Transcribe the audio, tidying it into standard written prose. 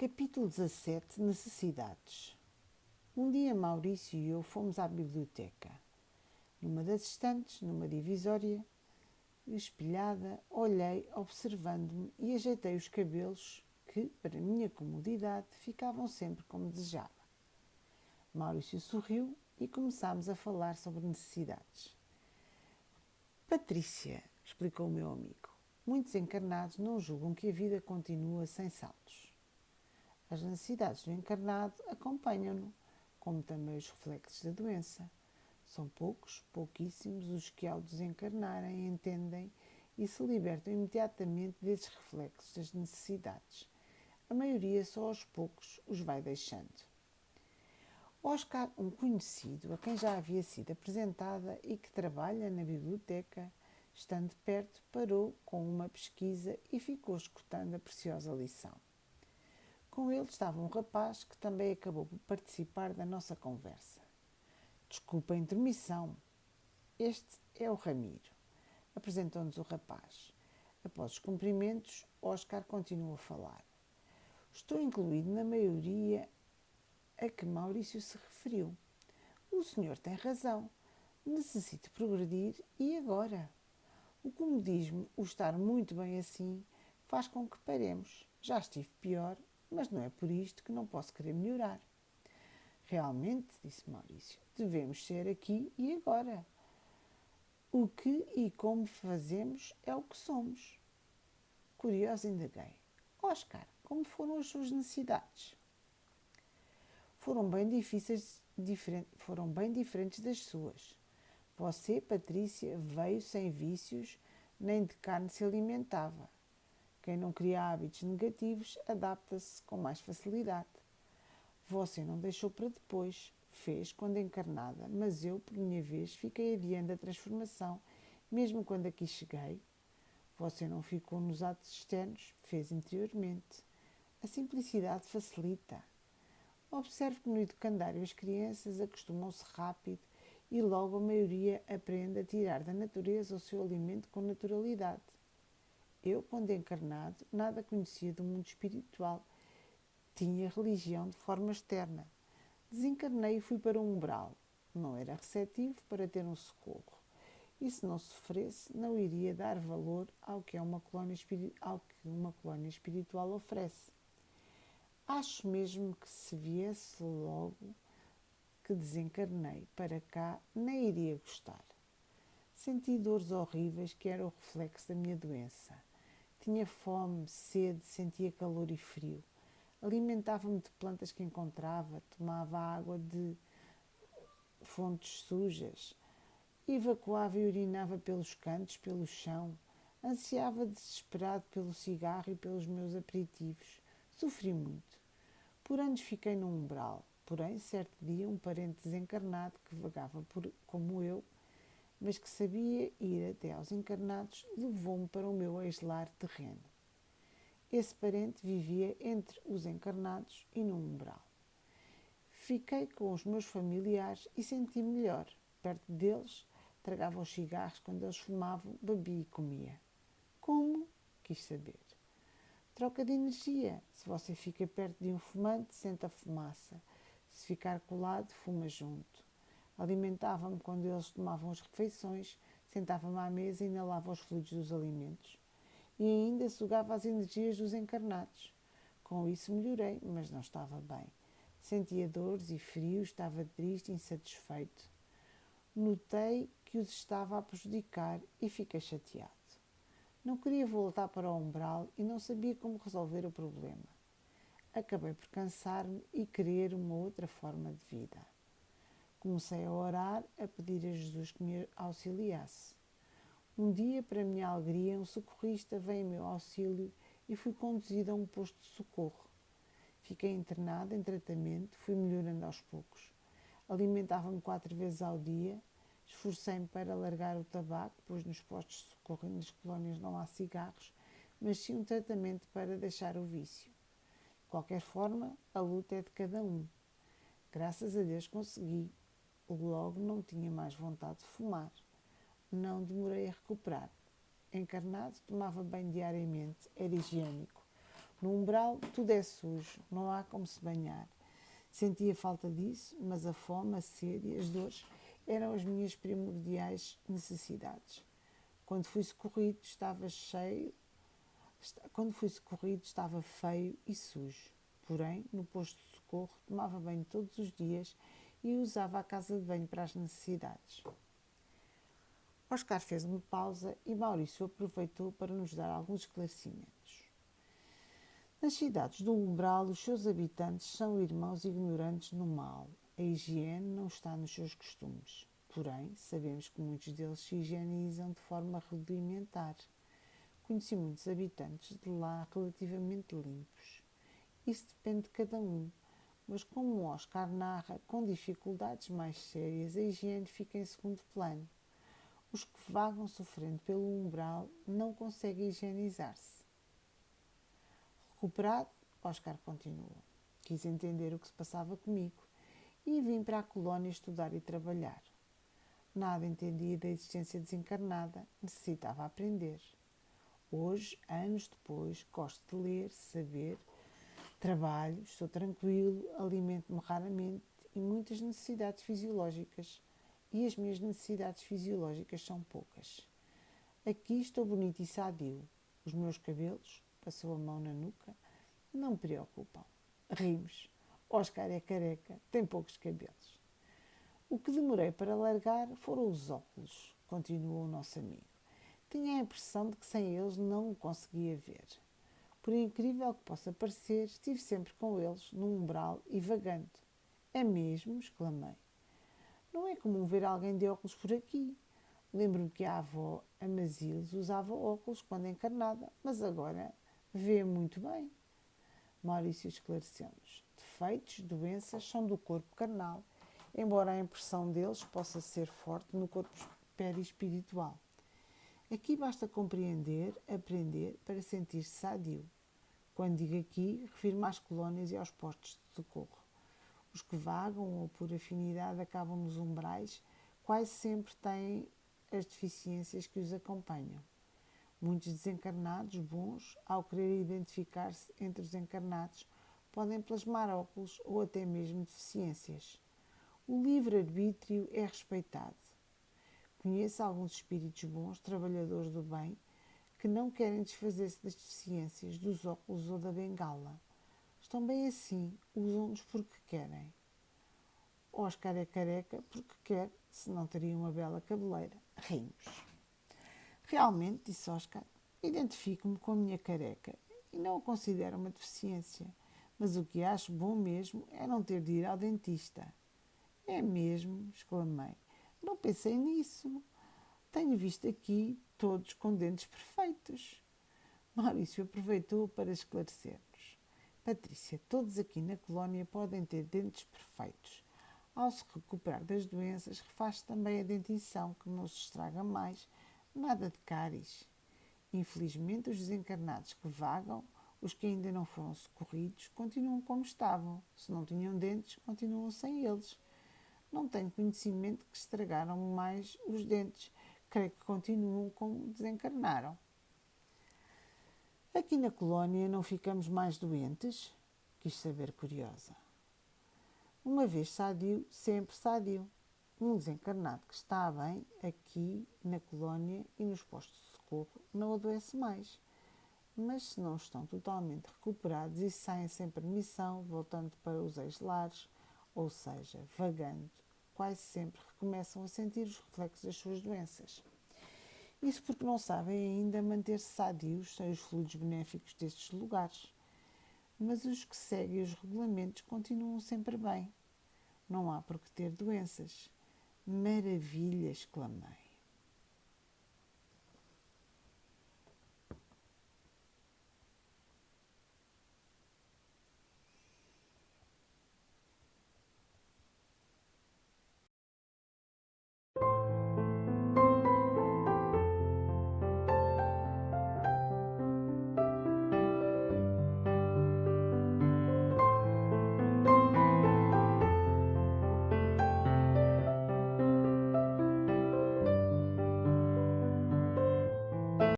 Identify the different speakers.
Speaker 1: Capítulo 17. Necessidades. Um dia Maurício e eu fomos à biblioteca. Numa das estantes, numa divisória espelhada, olhei observando-me e ajeitei os cabelos que, para minha comodidade, ficavam sempre como desejava. Maurício sorriu e começámos a falar sobre necessidades. Patrícia, explicou o meu amigo, muitos encarnados não julgam que a vida continua sem saltos. As necessidades do encarnado acompanham-no, como também os reflexos da doença. São poucos, pouquíssimos, os que ao desencarnarem entendem e se libertam imediatamente desses reflexos das necessidades. A maioria só aos poucos os vai deixando. Oscar, um conhecido a quem já havia sido apresentada e que trabalha na biblioteca, estando perto, parou com uma pesquisa e ficou escutando a preciosa lição. Com ele estava um rapaz que também acabou por participar da nossa conversa. Desculpa a intermissão. Este é o Ramiro. Apresentou-nos o rapaz. Após os cumprimentos, Oscar continuou a falar. Estou incluído na maioria a que Maurício se referiu. O senhor tem razão. Necessito progredir e agora? O comodismo, o estar muito bem assim, faz com que paremos. Já estive pior, mas não é por isto que não posso querer melhorar. Realmente, disse Maurício, devemos ser aqui e agora. O que e como fazemos é o que somos. Curioso, indaguei. Oscar, como foram as suas necessidades? Foram bem diferentes das suas. Você, Patrícia, veio sem vícios, nem de carne se alimentava. Quem não cria hábitos negativos adapta-se com mais facilidade. Você não deixou para depois, fez quando encarnada, mas eu, por minha vez, fiquei adiante da transformação, mesmo quando aqui cheguei. Você não ficou nos atos externos, fez interiormente. A simplicidade facilita. Observe que no educandário as crianças acostumam-se rápido e logo a maioria aprende a tirar da natureza o seu alimento com naturalidade. Eu, quando encarnado, nada conhecia do mundo espiritual. Tinha religião de forma externa. Desencarnei e fui para o umbral. Não era receptivo para ter um socorro. E se não sofresse, não iria dar valor ao que uma colónia espiritual oferece. Acho mesmo que se viesse logo que desencarnei para cá, nem iria gostar. Senti dores horríveis que eram o reflexo da minha doença. Tinha fome, sede, sentia calor e frio. Alimentava-me de plantas que encontrava, tomava água de fontes sujas, evacuava e urinava pelos cantos, pelo chão, ansiava desesperado pelo cigarro e pelos meus aperitivos. Sofri muito. Por anos fiquei no umbral, porém, certo dia, um parente desencarnado que vagava como eu, mas que sabia ir até aos encarnados, levou-me para o meu ex-lar terreno. Esse parente vivia entre os encarnados e no umbral. Fiquei com os meus familiares e senti-me melhor. Perto deles, tragava os cigarros quando eles fumavam, bebia e comia. Como? Quis saber. Troca de energia. Se você fica perto de um fumante, sente a fumaça. Se ficar colado, fuma junto. Alimentava-me quando eles tomavam as refeições, sentava-me à mesa e inalava os fluidos dos alimentos. E ainda sugava as energias dos encarnados. Com isso melhorei, mas não estava bem. Sentia dores e frio, estava triste e insatisfeito. Notei que os estava a prejudicar e fiquei chateado. Não queria voltar para o umbral e não sabia como resolver o problema. Acabei por cansar-me e querer uma outra forma de vida. Comecei a orar, a pedir a Jesus que me auxiliasse. Um dia, para minha alegria, um socorrista veio em meu auxílio e fui conduzida a um posto de socorro. Fiquei internada em tratamento, fui melhorando aos poucos. Alimentava-me 4 vezes ao dia, esforcei-me para largar o tabaco, pois nos postos de socorro e nas colónias não há cigarros, mas sim um tratamento para deixar o vício. De qualquer forma, a luta é de cada um. Graças a Deus consegui. Logo não tinha mais vontade de fumar. Não demorei a recuperar. Encarnado, tomava banho diariamente, era higiênico. No umbral tudo é sujo, não há como se banhar. Sentia falta disso, mas a fome, a sede e as dores eram as minhas primordiais necessidades. Quando fui socorrido, estava feio e sujo. Porém, no posto de socorro, tomava banho todos os dias e usava a casa de banho para as necessidades. Oscar fez uma pausa e Maurício aproveitou para nos dar alguns esclarecimentos. Nas cidades do umbral, os seus habitantes são irmãos ignorantes no mal. A higiene não está nos seus costumes. Porém, sabemos que muitos deles se higienizam de forma rudimentar. Conheci muitos habitantes de lá relativamente limpos. Isso depende de cada um. Mas como o Oscar narra, com dificuldades mais sérias, a higiene fica em segundo plano. Os que vagam sofrendo pelo umbral não conseguem higienizar-se. Recuperado, Oscar continuou. Quis entender o que se passava comigo e vim para a colónia estudar e trabalhar. Nada entendia da existência desencarnada, necessitava aprender. Hoje, anos depois, gosto de ler, saber, trabalho, estou tranquilo, alimento-me raramente e muitas necessidades fisiológicas. E as minhas necessidades fisiológicas são poucas. Aqui estou bonito e sadio. Os meus cabelos, passou a mão na nuca, não me preocupam. Rimos. Oscar é careca, tem poucos cabelos. O que demorei para largar foram os óculos, continuou o nosso amigo. Tinha a impressão de que sem eles não o conseguia ver. Por incrível que possa parecer, estive sempre com eles, no umbral e vagando. É mesmo? Exclamei. Não é comum ver alguém de óculos por aqui. Lembro-me que a avó Amaziles usava óculos quando encarnada, mas agora vê muito bem. Maurício esclareceu-nos. Defeitos, doenças são do corpo carnal, embora a impressão deles possa ser forte no corpo perispiritual. Aqui basta compreender, aprender para sentir-se sadio. Quando digo aqui, refiro-me às colónias e aos postos de socorro. Os que vagam ou por afinidade acabam nos umbrais quase sempre têm as deficiências que os acompanham. Muitos desencarnados bons, ao querer identificar-se entre os encarnados, podem plasmar óculos ou até mesmo deficiências. O livre-arbítrio é respeitado. Conheço alguns espíritos bons, trabalhadores do bem, que não querem desfazer-se das deficiências, dos óculos ou da bengala. Estão bem assim, usam-nos porque querem. Oscar é careca porque quer, senão teria uma bela cabeleira. Rimos. Realmente, disse Oscar, identifico-me com a minha careca e não a considero uma deficiência, mas o que acho bom mesmo é não ter de ir ao dentista. É mesmo, exclamei. Não pensei nisso. Tenho visto aqui todos com dentes perfeitos. Maurício aproveitou para esclarecer-nos. Patrícia, todos aqui na colónia podem ter dentes perfeitos. Ao se recuperar das doenças, refaz-se também a dentição, que não se estraga mais. Nada de cáries. Infelizmente, os desencarnados que vagam, os que ainda não foram socorridos, continuam como estavam. Se não tinham dentes, continuam sem eles. Não tenho conhecimento que estragaram mais os dentes. Creio que continuam como desencarnaram. Aqui na colónia não ficamos mais doentes? Quis saber curiosa. Uma vez sadio, sempre sadio. Um desencarnado que está bem aqui na colónia e nos postos de socorro não adoece mais. Mas se não estão totalmente recuperados e saem sem permissão, voltando para os ex-lares, ou seja, vagando, quase sempre recomeçam a sentir os reflexos das suas doenças. Isso porque não sabem ainda manter-se sadios sem os fluidos benéficos destes lugares. Mas os que seguem os regulamentos continuam sempre bem. Não há por que ter doenças. Maravilha, exclamei.